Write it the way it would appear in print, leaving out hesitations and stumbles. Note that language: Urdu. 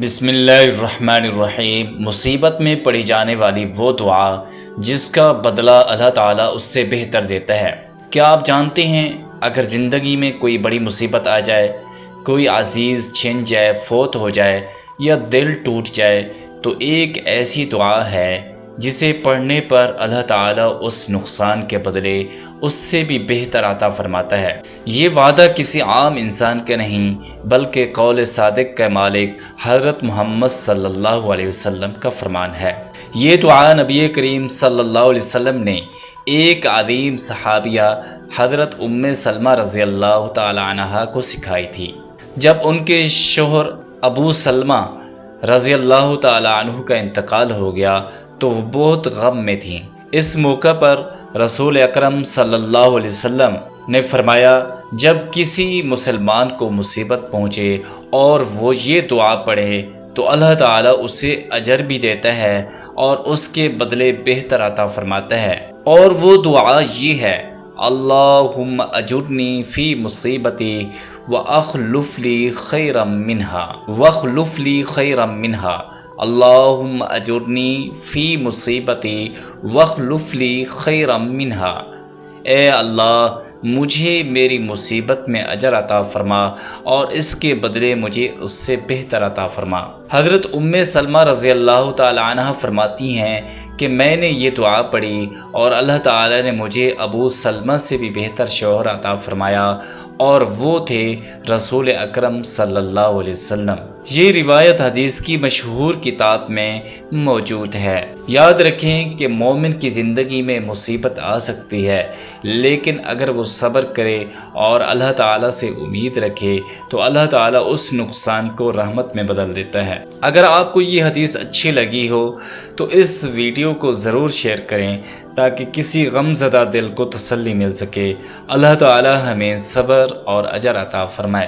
بسم اللہ الرحمن الرحیم۔ مصیبت میں پڑھی جانے والی وہ دعا جس کا بدلہ اللہ تعالیٰ اس سے بہتر دیتا ہے۔ کیا آپ جانتے ہیں اگر زندگی میں کوئی بڑی مصیبت آ جائے، کوئی عزیز چھن جائے، فوت ہو جائے یا دل ٹوٹ جائے، تو ایک ایسی دعا ہے جسے پڑھنے پر اللہ تعالیٰ اس نقصان کے بدلے اس سے بھی بہتر عطا فرماتا ہے۔ یہ وعدہ کسی عام انسان کا نہیں بلکہ قول صادق کا مالک حضرت محمد صلی اللہ علیہ وسلم کا فرمان ہے۔ یہ دعا نبی کریم صلی اللہ علیہ وسلم نے ایک عظیم صحابیہ حضرت ام سلمہ رضی اللہ تعالی عنہا کو سکھائی تھی جب ان کے شوہر ابو سلمہ رضی اللہ تعالی عنہ کا انتقال ہو گیا تو وہ بہت غم میں تھیں۔ اس موقع پر رسول اکرم صلی اللہ علیہ وسلم نے فرمایا، جب کسی مسلمان کو مصیبت پہنچے اور وہ یہ دعا پڑھے تو اللہ تعالیٰ اسے اجر بھی دیتا ہے اور اس کے بدلے بہتر عطا فرماتا ہے، اور وہ دعا یہ ہے: اللہم اجرنی فی مصیبتی واخلف لی خیرا منہا اللہم اجرنی فی مصیبتی واخلف لی خیرا منہا۔ اے اللہ، مجھے میری مصیبت میں اجر عطا فرما اور اس کے بدلے مجھے اس سے بہتر عطا فرما۔ حضرت ام سلمہ رضی اللہ تعالی عنہ فرماتی ہیں کہ میں نے یہ دعا پڑھی اور اللہ تعالی نے مجھے ابو سلمہ سے بھی بہتر شوہر عطا فرمایا، اور وہ تھے رسول اکرم صلی اللہ علیہ وسلم۔ یہ روایت حدیث کی مشہور کتاب میں موجود ہے۔ یاد رکھیں کہ مومن کی زندگی میں مصیبت آ سکتی ہے، لیکن اگر وہ صبر کرے اور اللہ تعالیٰ سے امید رکھے تو اللہ تعالیٰ اس نقصان کو رحمت میں بدل دیتا ہے۔ اگر آپ کو یہ حدیث اچھی لگی ہو تو اس ویڈیو کو ضرور شیئر کریں تاکہ کسی غم زدہ دل کو تسلی مل سکے۔ اللہ تعالیٰ ہمیں صبر اور اجر عطا فرمائے۔